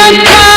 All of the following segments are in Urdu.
18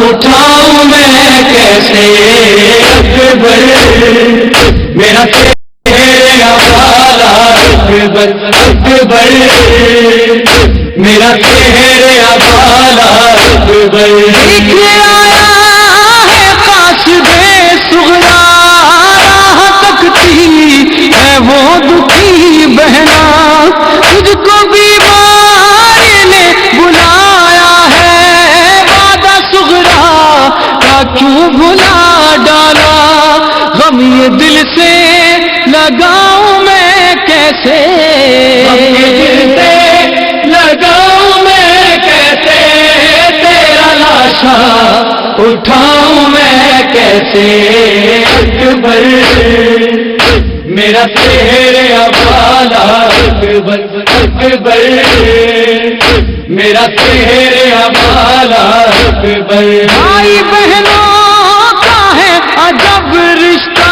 اٹھاؤں میں کیسے اکبر میرا چہرہ والا اکبر اکبر میرا چہرہ والا اکبر آیا ہے قاصد صغرا راہ تکتی ہے وہ دکھی بہنا تجھ کو بیمار نے بلایا ہے وعدہ صغرا کا کیوں بھلا ڈالا غم یہ دل سے لگاؤں میں کیسے دل سے لگاؤں میں کیسے تیرا لاشا اٹھاؤں میں کیسے اکبر میرا چہرہ والا اکبر اکبر میرا چہرہ والا اکبر بھائی بہنوں کا ہے عجب رشتہ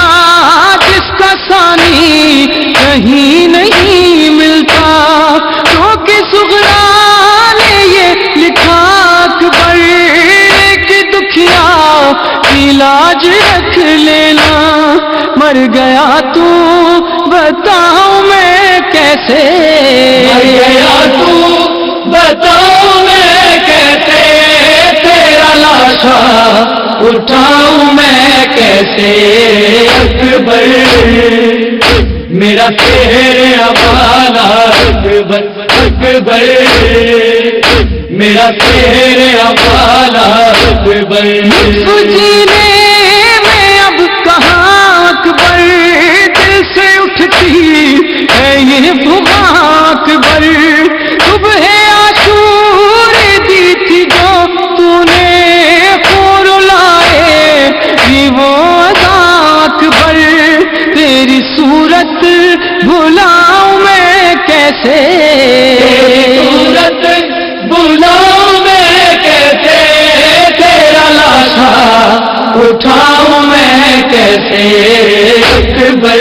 جس کا ثانی کہیں نہیں ملتا کیونکہ صغرا نے یہ لکھا اکبر کہ دکھیا کی لاج رکھ لینا مر گیا تو بتاؤں میں کیسے مر گیا تو بتاؤں میں کیسے تیرا لاشا اٹھاؤں میں کیسے اکبر میرا چہرہ والا اکبر اکبر میرا چہرہ والا اکبر جینے میں اب کہاں اکبر دل سے اٹھتی ہے یہ بغاں اکبر صبح عاشور دی تھی جو تو نے خور لائے یہ وہ ادا اکبر تیری صورت بھلاؤں میں کیسے صورت بلاؤں میں کیسے تیرا لاشا اٹھاؤں میں کیسے اکبر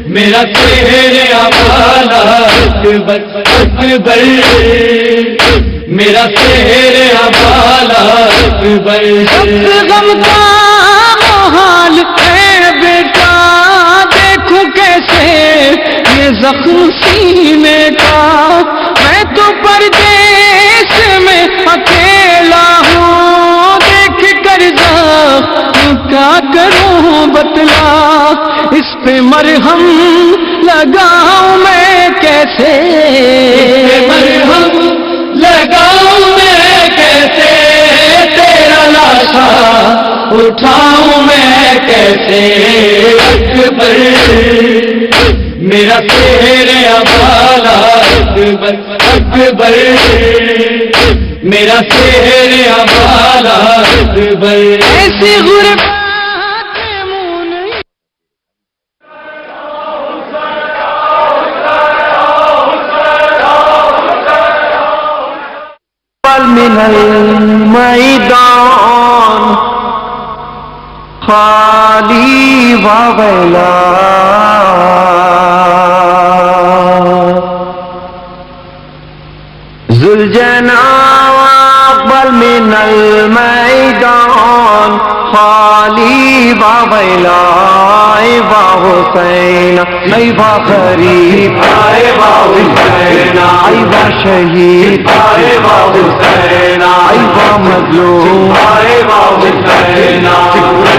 میرا چہرہ والا اکبر اکبر میرا چہرہ والا اکبر غم کا محال ہے بیٹا دیکھو کیسے یہ زخم سینے کا میں تو پردیس میں اکیلا ہوں دیکھ کر زخم کیا کروں بتلا اس پہ مرہم لگاؤں میں کیسے مرہم لگاؤں میں کیسے تیرا لاشا اٹھاؤں میں کیسے اکبر میرا چہرہ والا اکبر اکبر میرا چہرہ والا اکبر ایسی غربت منہ نہیں من المیدان خالی وویلا ذوالجنا اقبل من المیدان خالی وویلا ای وا حسین ای وا غریب آئے وا حسین ای وا شہید آئے وا حسین ای وا مظلوم آئے وا حسین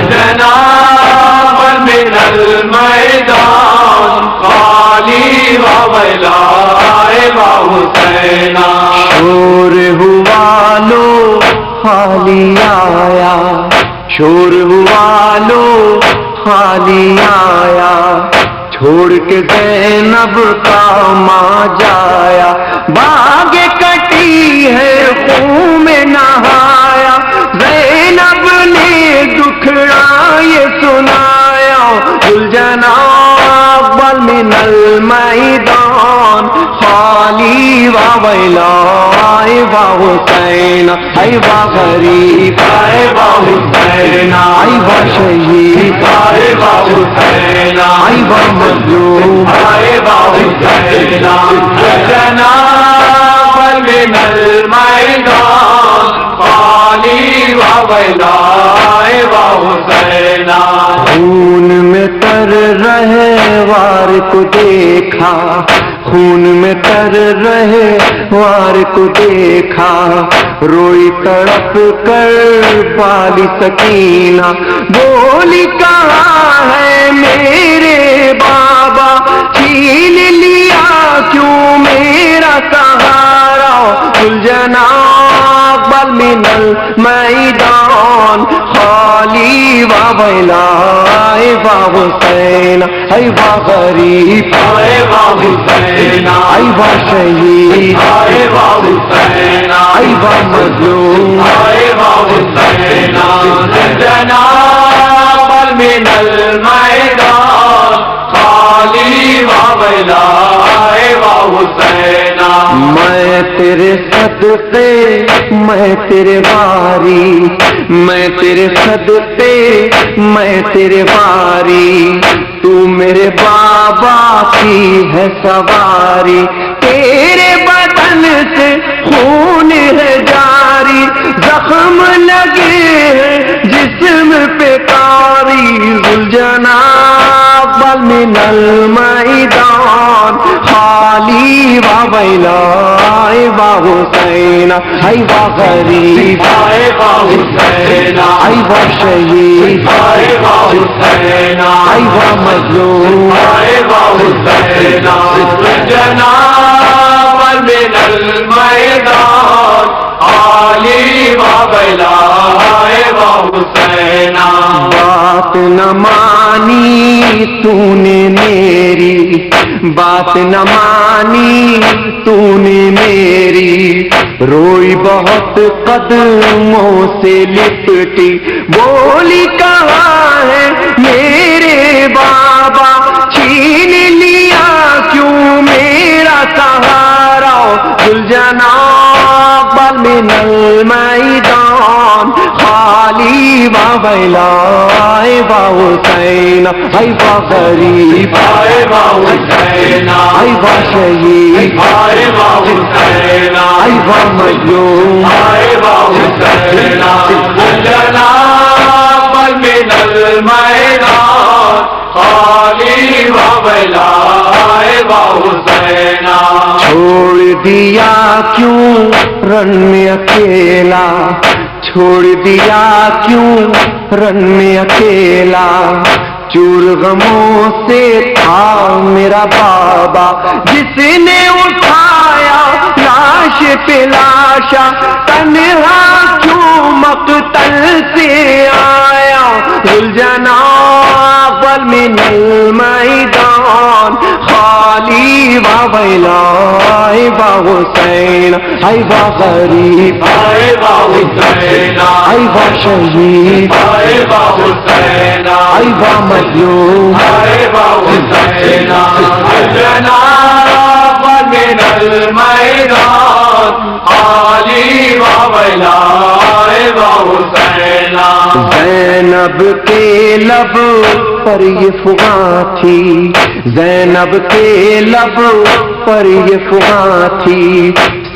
جناب من المیدان خالی وویلا آئے وا حسین شور ہوا لو خالی آیا شور ہوا لو خالی آیا چھوڑ کے زینب کا ماں جایا باغ کٹی ہے خون میں نہایا زینب نے دکھڑا یہ سنایا ذوالجنا اقبل من المیدان خالی وویلا ای وا حسین ای وا غریب آئے وا حسین ای وا شہید آئے وا حسین ای وا مظلوم آئے وا حسین جناب من المیدان خالی ویلا وا حسینا خون میں تر رہے وار کو دیکھا، خون میں تر رہے وار کو دیکھا، روئی تڑپ کر پالی سکینہ، بولی کہاں ہے میرے بابا، چھین لیا کیوں میرا سہارا، ذوالجناب بل من المیدان خالی و ویلا وا حسین، ای وا غریب وا حسینا ای وا شہید وا حسینا ای وا مظلوم وا حسینا جناب من المیدان خالی وا ویلا وا حسینا میں تیرے صدقے میں تیرے واری، میں تیرے صدقے میں تیرے واری، تو میرے بابا کی ہے سواری، تیرے بدن سے خون ہے جاری، زخم لگے ہیں جسم پہ کاری، ذوالجناب بل من المیدان خالی و ویلا وا حسین، ای وا غریب وا حسینا ای وا شہید وا حسینا ای وا مظلوم وا حسینا جناب من المیدان عالی وا ویلا وا حسینا بات نہ مانی تو نے میری، بات نہ مانی تو نے میری، روئی بہت قدموں سے لپٹی، بولی کہاں ہے میرے بابا، چھین لیا کیوں میرا سہارا، ذوالجناب بل من المیدان خالی و ویلا وا حسین، ای وا غریب وا حسینا ای وا شہید وا حسینا ای وا مظلوم وا حسینا جناب من المیدان خالی وا ویلا وا حسینا چھوڑ دیا کیوں رن میں اکیلا، چھوڑ دیا کیوں رن میں اکیلا، چور غموں سے تھا میرا بابا، جس نے اٹھایا لاش پہ لاشا، تنہا کیوں مقتل سے آیا، ذوالجناب بل من المیدان خالی و ویلا وا حسین، ای وا غریب وا حسینا ای وا شہید وا حسینا ای وا مظلوم وا حسینا جناب من المیدان عالی وا ویلا وا حسینا زینب کے لب پر یہ فغاں تھی، زینب کے لب پر یہ فغاں تھی،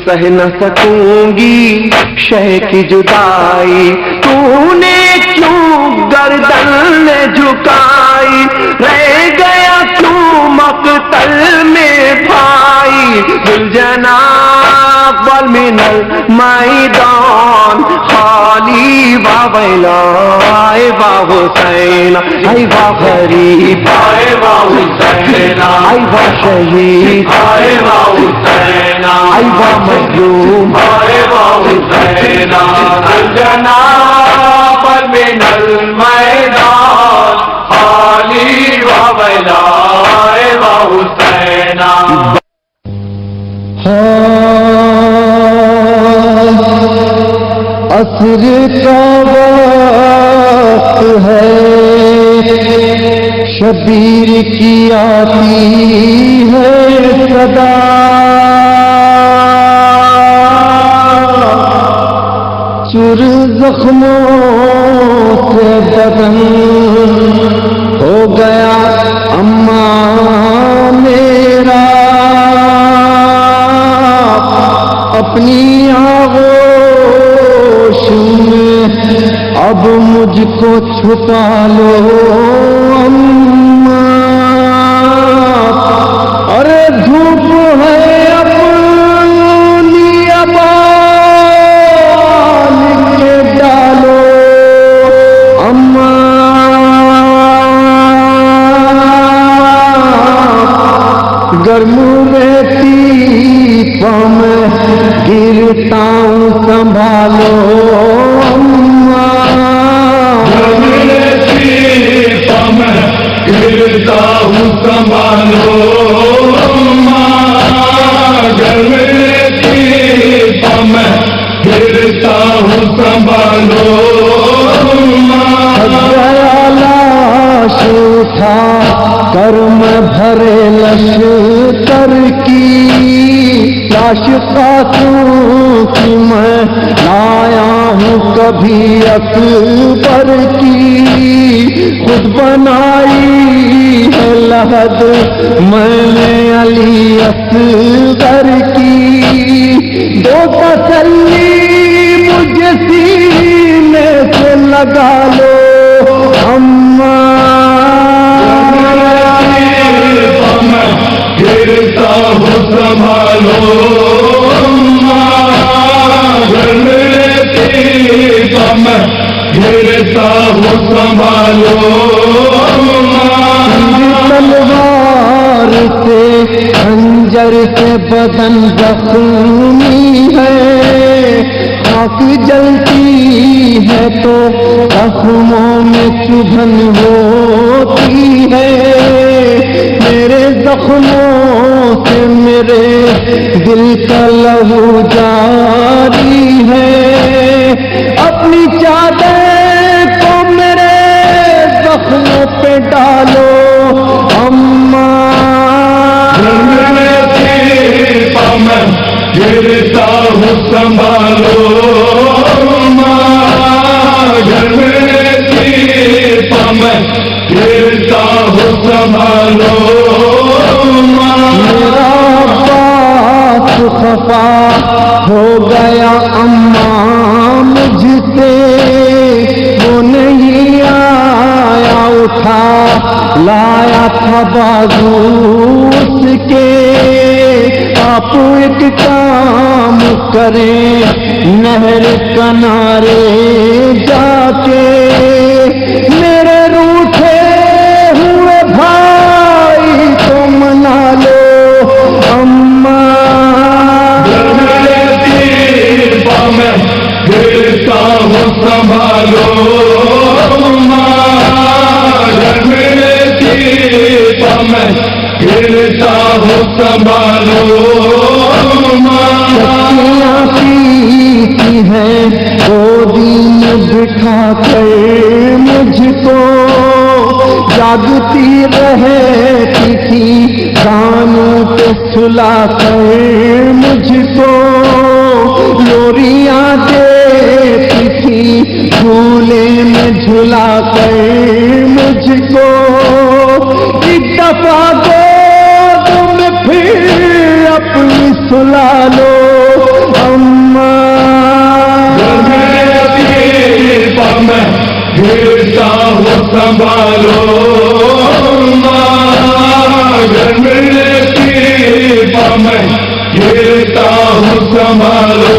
سہ نہ سکوں گی شہ کی جدائی، تو نے کیوں گردن جھکائی، رہ گیا کیوں مقتل میں بھائی، ذوالجناب بل من المیدان خالی و ویلا وا حسین، ای وا غریب وا حسینا ای وا شہید وا حسینا ای وا مظلوم وا حسینا جناب من المیدان خالی وا ویلا وا حسینا عصر کا وقت ہے، شبیر کی آتی ہے صدا، چر زخموں سے بدن ہو گیا اماں میرا، اپنی آغوش میں چھپا لو اماں، ارے دھوپ ہے اپنی ابال کے ڈالو اماں، گرم رہتی پاؤں میں گرتا ہوں سنبھالو اماں، گرتا ہوں سنبھالو گرم کی پم گرتا ہوں سنبھالو گیا لاش اٹھا کر میں بھرے لشکر کی، لاش خاتون کی میں لایا ہوں کبھی اکبر کی، خود بنائی ہے لحد میں نے علی اصغر کی، دو تسلی مجھے سینے سے لگا لو اماں، گرتا ہوں سنبھالو گرم گرتا ہوں سنبھالو تلوار سے خنجر سے بدن زخمی ہے، خاک جلتی ہے تو زخموں میں چبھن ہوتی ہے، میرے زخموں سے میرے دل کا لہو جاری ہے، اپنی چادر کو میرے زخموں پہ ڈالو اماں، گرتا ہوں سنبھالو گرم کی پم گرتا ہوں سنبھالو میرا عباس خفا ہو گیا اماں مجھ سے، وہ نہیں آیا اٹھا لایا تھا بازو اس کے، آپ ایک کام کریں نہر کنارے جا کے، میرے روٹھے ہوئے بھائی کو منا لو اماں، گرتا ہوں سنبھالو گرم کی پم گرتا ہوں سنبھالو پیتی ہے گودی میں بٹھا کر مجھ کو، جاگتی رہتی تھی کانوں پہ سلا کر مجھ کو، لوریاں دیتی تھی جھولے میں جھلا کر مجھ کو، ایک دفعہ گود میں پھر اپنی سلا لو اماں، گرتا ہوں سنبھالو گرم کی پم گرتا ہوں سنبھالو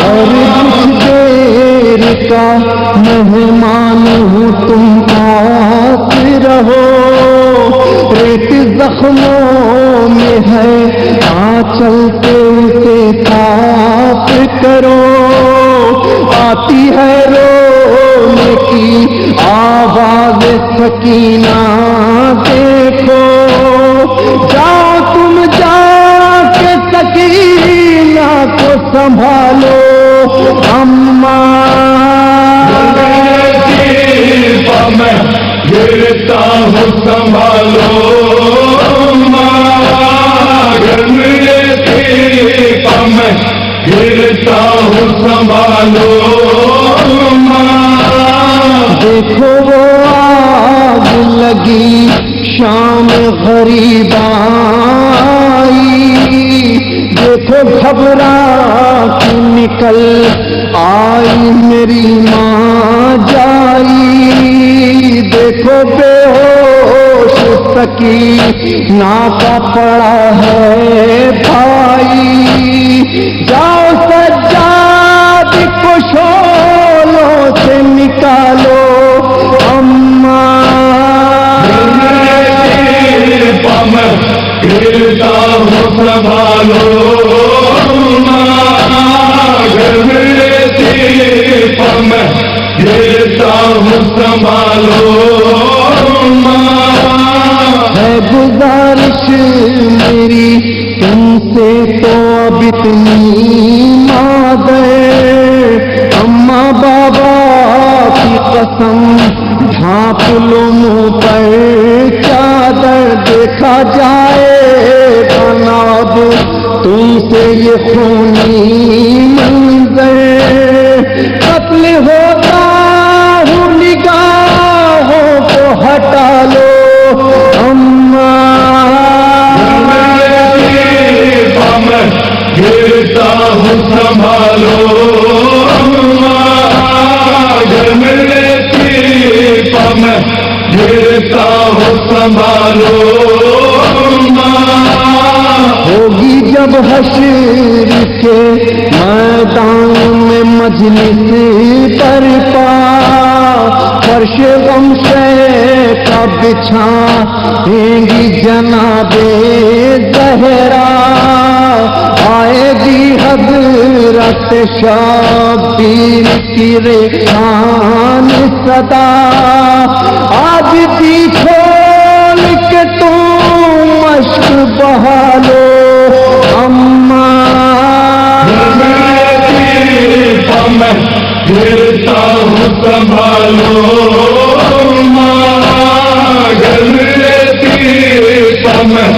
اور کچھ دیر کا مہمان ہوں تم آتے رہو، ریت زخموں میں ہے آنچل سے اسے صاف کرو، آتی ہے رونے کی آواز سکینہ دیکھو، جاؤ تم جا کے سکینہ کو سنبھالو اماں، گرتا ہوں سنبھالو گرم کی پم گرتا ہوں سنبھالو دیکھو وہ آگ لگی شام غریب آئی، جو دیکھو گھبرا کے نکل آئی میری ماں جائی، دیکھو بے ہوش سکینہ کا پڑا ہے بھائی، جاؤ سجاد کو شولوں سے نکالو اماں، گرتا ہوں سنبھالو گھر میرے سیپ میں گرتا ہوں سنبھالو ہے گزارش میری تم سے تو اب اتنی مادر، اماں بابا کی قسم ڈھانپ لو منہ پر چادر، دیکھا جائے گا اب تم سے یہ خونی منظر، قتل ہوتا ہوں نگاہوں کو ہٹا لو اماں، گرتا ہوں سنبھالو گھر میرے سیپ میں گرتا ہوں سنبھالو ہوگی جب حشر کے میدان میں مجلس برپا، فرش غم سے کا بچھائیں گی جناب زہرا، آئے گی حضرت شبیر کی ریحان صدا، آج بھی کھول کے تم مشق بہالو اماں، میں گرتا ہوں سنبھالو گھر میرے سیپ میں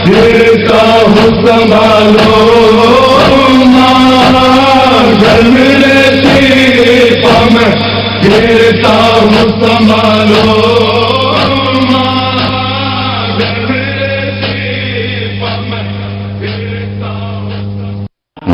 گرتا ہوں سنبھالو گھر میرے سیپ میں گرتا ہوں سنبھالو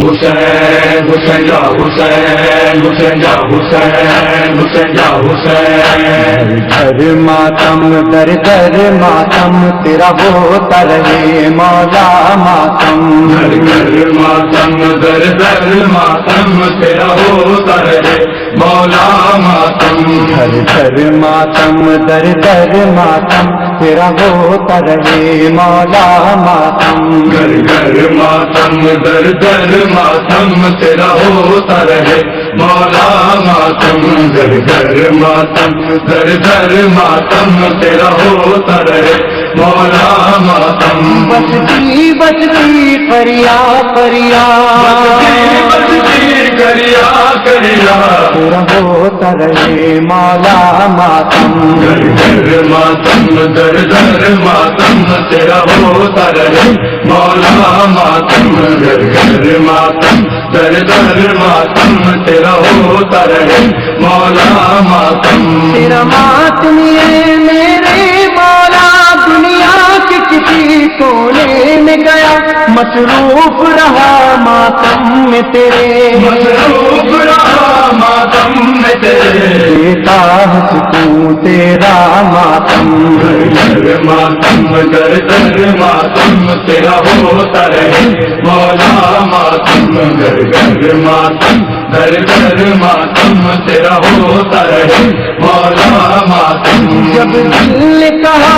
حسین حسین یا حسین حسین یا حسین حسین یا حسین، در ماتم در در ماتم تیرا ہوتا رہے مولا ماتم، گھر گھر ماتم در در ماتم تیرا ہوتا رہے مولا ماتم، گھر گھر ماتم در در ماتم تیرا ہوتا رہے مولا ماتم، گھر گھر ماتم در در ماتم تیرا ہوتا رہے مولا ماتم، گھر گھر ماتم در در ماتم تیرا ہوتا رہے مولا ماتم، بستی بستی کریا کریا بستی کریا کریا تیرا ہوتا رہے مولا ماتم، گھر گھر ماتم در در ماتم تیرا ہوتا رہے مولا ماتم، گھر گھر ماتم در در ماتم تیرا ہوتا رہے مولا ماتم، تیرا ماتم یہ میرے مولا دنیا کے کسی کونے میں گیا، مصروف رہا ماتم میں تیرے، مصروف رہا ماتم میں تیرے، دیتا ہے سکون تیرا ماتم، گھر گھر ماتم در در ماتم تیرا ہوتا رہے مولا ماتم، گھر گھر ماتم در در ماتم تیرا ہوتا رہے مولا ماتم، جب دل نے کہا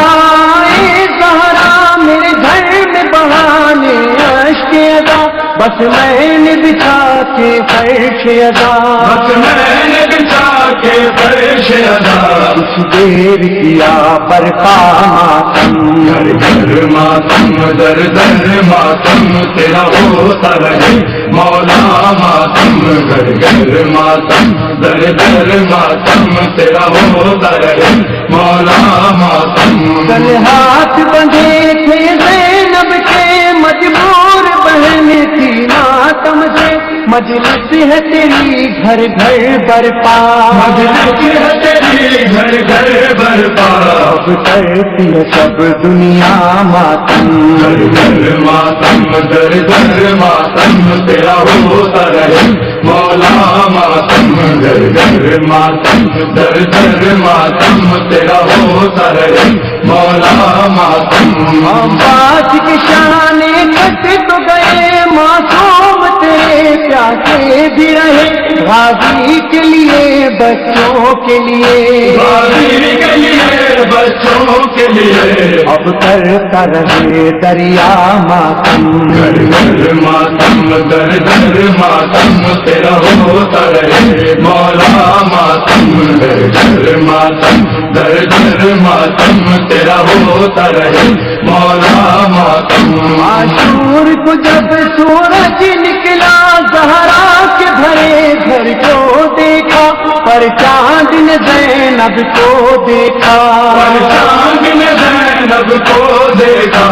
اے زہرا میرے گھر میں بہانے اشک ادا، بس میں نے بچھا کے فرش ادا، بس میں نے بچھا کے فرش ادا، کچھ دیر کیا برپا ماتم، گھر گھر ماتم در در ماتم تیرا ہوتا رہے مولا ماتم، گھر گھر ماتم در در ماتم تیرا ہوتا رہے مولا ماتم، کل ہاتھ بندھے تھے زینب کے مجبور بہن تھی ماتم سے، مجلس ہے تیری گھر گھر برپا، مجلس ہے تیری گھر گھر برپا، اب کرتی ہے سب دنیا ماتم، گھر گھر ماتم در در ماتم تیرا ہوتا رہے مولا ماتم، گھر گھر ماتم در در ماتم تیرا ہوتا رہے مولا ماتم۔ باج کے شانے کٹ تو گئے معصوم تیرے پیاسے بھی رہے، غازی کے لیے بچوں کے لیے، غازی کے لیے بچوں کے لیے، اب کرتا رہے دریا ماتم، گھر گھر ماتم در در ماتم تیرا ہوتا رہے مولا ماتم، گھر گھر ماتم در در ماتم تیرا ہوتا رہے مولا ماتم۔ عاشور کو جب سورج نکلا زہرا کے بھرے گھر کو دیکھا، پر چاند نے زینب کو دیکھا، پر چاند نے زینب کو دیکھا،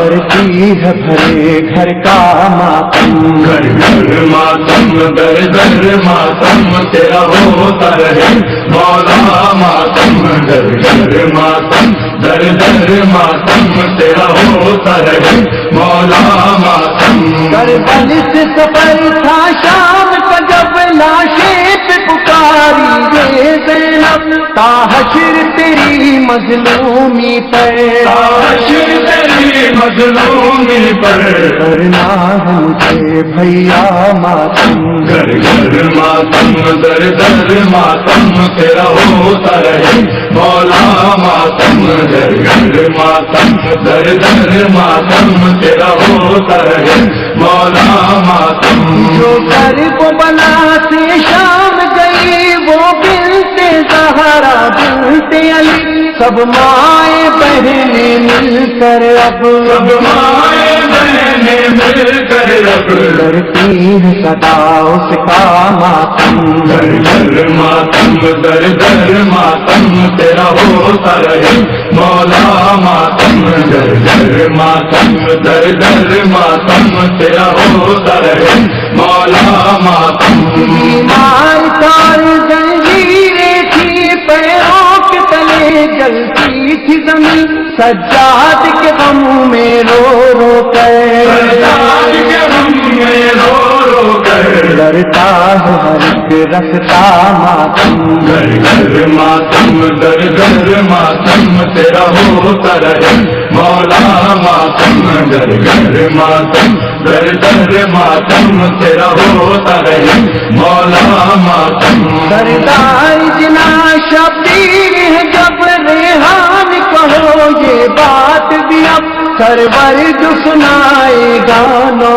کرتی ہے بھرے گھر کا ماتم، گھر گھر ماتم در در ماتم تیرا ہوتا رہے مولا ماتم، گھر گھر ماتم در در ماتم تیرا ہوتا رہے مولا ماتم۔ کربل سے سفر تھا شام کا جب لاشیں پہ پکاری یہ زینب، تا حشر تیری مظلومی پر، حشر تیری مظلومی پر، کرنا ہے مجھے بھیا ماتم، گھر گھر ماتم در در ماتم تیرا ہوتا رہے مولا ماتم، گھر گھر ماتم در در ماتم تیرا ہوتا رہے مولا ماتم۔ جو کرب بلا سے شام گئی وہ بنت زہرا بنت علی، سب مائیں بہنیں مل کر اب، سب مائیں بہنیں مل کر اب، کرتی ہے صدا اس کا ماتم، گھر گھر ماتم در در ماتم تیرا ہوتا رہے مولا ماتم، گھر گھر ماتم در در ماتم تیرا ہوتا رہے مولا ماتم۔ بیمار کار زنجیریں تھی پیروں کے تلے جلتی تھی زمین، سجاد کے غم میں رو رو سجاد کے غم میں رو رو کر، لڑتا ہے ہر ایک رکھتا ماتم، گھر گھر ماتم در در ماتم تیرا ہوتا رہے مولا ماتم، گھر گھر ماتم در در ماتم تیرا ہوتا رہے مولا ماتم۔ سردار جنا شبیر ہے جب ریحان کہو یہ بات بھی اب، سرور جو سنائے گانو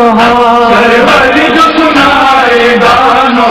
سرور جو سنائے گانو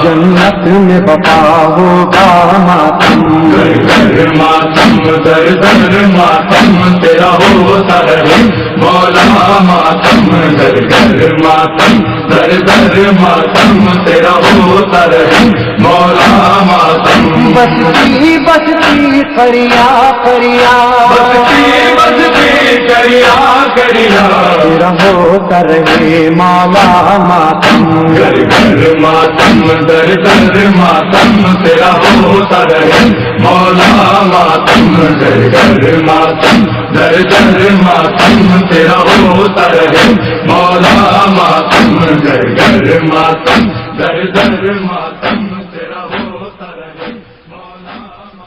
جنت میں بقا ہوگا ماتم، گھر گھر ماتم در در ماتم تیرا ہوتا رہے مولا ماتم، گھر گھر ماتم در در ماتم تیرا ہوتا رہے مولا ماتم۔ بستی بستی کریا کریا، بستی بستی کریا کریا، تیرا ہوتا رہے مولا ماتم، گھر گھر ماتم در در ماتم تیرا ہوتا رہے مولا ماتم، گھر گھر ماتم در در ماتم تیرا ہوتا رہے مولا ماتم، گھر گھر ماتم در در ماتم تیرا ہوتا رہے مولا ماتم۔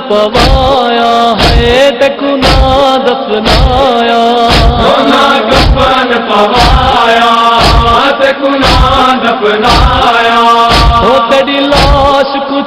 پوایا ہے تکنا دفنایا، کفن پوایا تکنا دفنایا،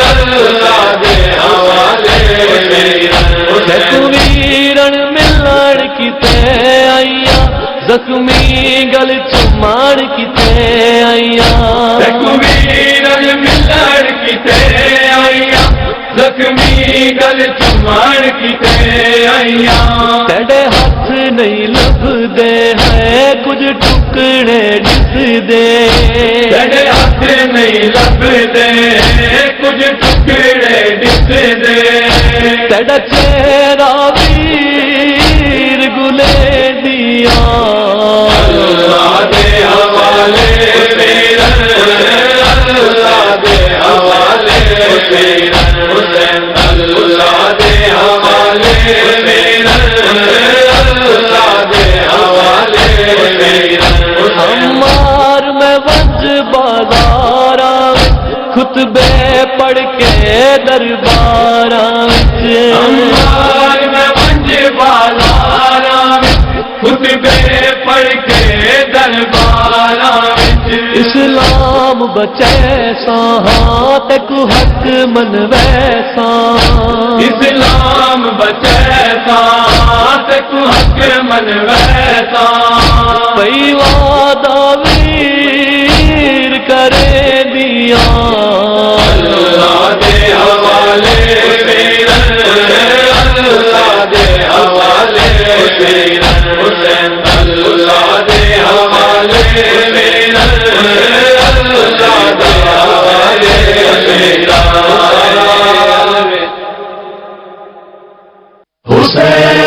اللہ دے حوالے ویرن ملن کیتے آئیاں زخمی گل چمان کیتے آئیاں ویرن ملن کیتے آئیاں زخمی گل چمان کیتے آئیاں تیرے ہاتھ نہیں لبدے ہیں کچھ ٹکڑے ڈس دے تیرے ہاتھ نہیں لبدے کچھ ٹکڑے ڈس دے تیرا چہرہ ویر گلے دیا اللہ دے حوالے میرا اللہ دے حوالے میرا اللہ دے حوالے میرا خطبے پڑھ کے درباراں وچ میں منج بالاراں خطبے پڑھ کے درباراں اسلام بچے ساں تے کو حق منوے ساں اسلام بچے ساتھ کو حق منوے ساتھ پئی وعدہ ویر کرے دیا اللہ دے حوالے حسین اللہ دے حوالے حسین حسین اللہ دے حوالے حسین اللہ دے حوالے حسین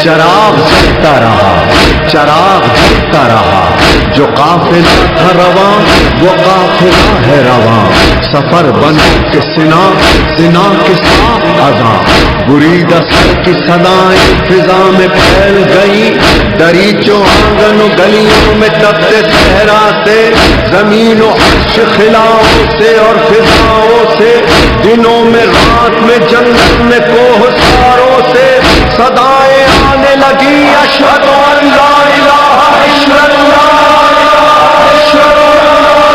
چراغ جلتا رہا چراغ جلتا رہا جو قافلہ تھا رواں وہ قافلہ ہے رواں سفر بن کے سنا کے ساتھ اذاں بریدہ سر کی صدائیں فضا میں پھیل گئی دریچوں آنگن و گلیوں میں تپتے صحرا سے زمین و عرش خلاؤں سے اور فضاؤں سے دنوں میں رات میں جنگل میں کوہ ساروں سے صدائیں آنے لگی اشہد ان لا الہ الا اللہ اشہد ان لا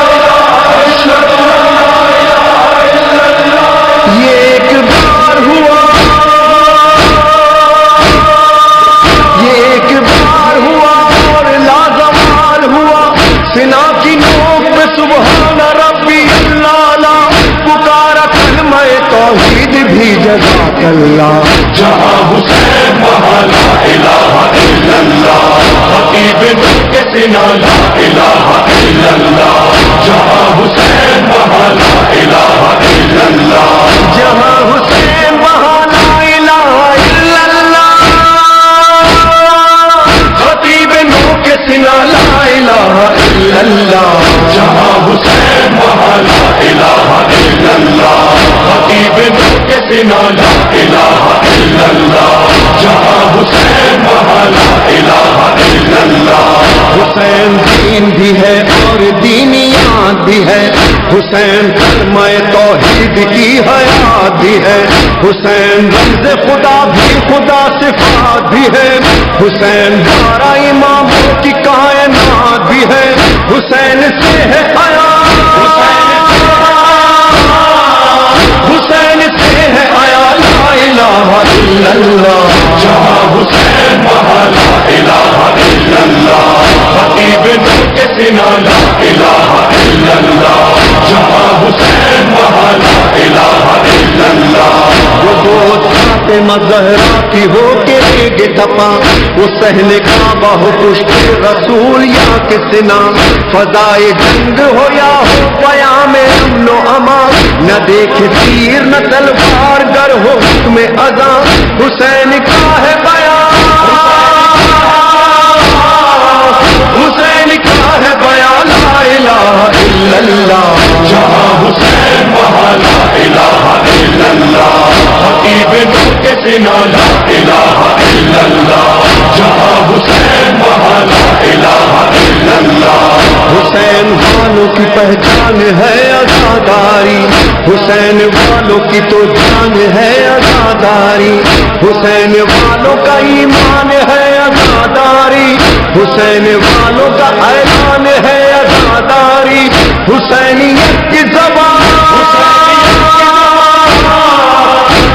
الہ الا اللہ یہ ایک بار ہوا اور لازوال ہوا سنا کی نوک پہ سبحان ربی اللہ پکارا کلمہ توحید بھی جزاک اللہ جہاں حسین وہاں لا الہ الا اللہ خطیب کے سنا لا الہ الا اللہ جہاں حسین وہاں لا الہ الا اللہ جہاں حسین وہاں لا الہ الا اللہ خطیب نو کے سنا لا الہ الا اللہ جہاں حسین وہاں لا الہ الا اللہ خطیب کے سنا لا الہ الا اللہ جہاں حسین وہاں لا الہ الا اللہ حسین دین بھی ہے اور دینیات بھی ہے حسین کلمہ توحید کی حیات بھی ہے حسین رمز خدا بھی خدا صفات بھی ہے حسین بارہ اماموں کی کائنات بھی ہے حسین سے ہے حیات حسین سے ہے حیات لا الہ الا اللہ جہاں حسین وہاں لا الہ الا اللہ خطیب کے سنا لا الہ الا اللہ جہاں حسین وہاں لا الہ الا اللہ وہ بہت فاطمہ زہرا کی ہو کے گے تپا وہ سہنے کعبہ ہو پشت رسول یا کے سنا فضائے جنگ ہو یا ہو قیام امن و امان نہ دیکھے تیر نہ تلوار گر ہو حکم اذاں حسین کا ہے بیان حسین کا ہے بیان لا الہ الا اللہ جہاں حسین وہاں لا الہ الا اللہ خطیب کے سنا لا الہ الا اللہ جہاں حسین وہاں لا الہ الا اللہ حسین والوں کی پہچان ہے عزاداری حسین والوں کی تو جان ہے عزاداری حسین والوں کا ایمان ہے عزاداری حسین والوں کا اعلان ہے عزاداری حسینیت کی زبان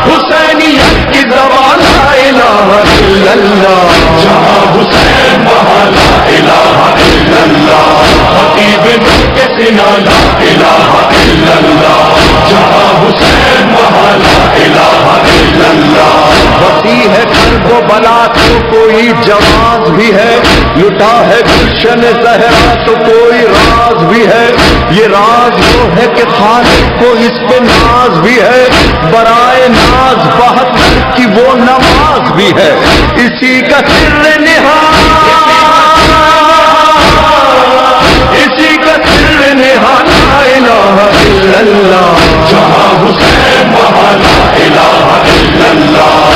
حسینیت کی زبان لا الہ الا اللہ جہاں حسین وہاں لا الہ الا اللہ خطیب کے سنا لا الہ الا اللہ جہاں حسین وہاں لا الہ الا اللہ وسیع ہے کرب و بلا تو کوئی جواز بھی ہے لٹا ہے گلشن زہرا تو کوئی راز بھی ہے یہ راز وہ ہے کہ خالق کو اس پہ ناز بھی ہے برائے ناز بہت کی وہ نماز بھی ہے اسی کا سر نہاد اسی کا سر نہاد لا الہ الا اللہ جہاں حسین وہاں لا الہ الا اللہ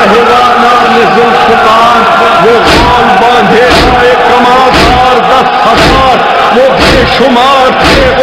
پہلوانان ذوالفقار، وہ غال باندھے گا کمادار 10,000، وہ بے شمار تھے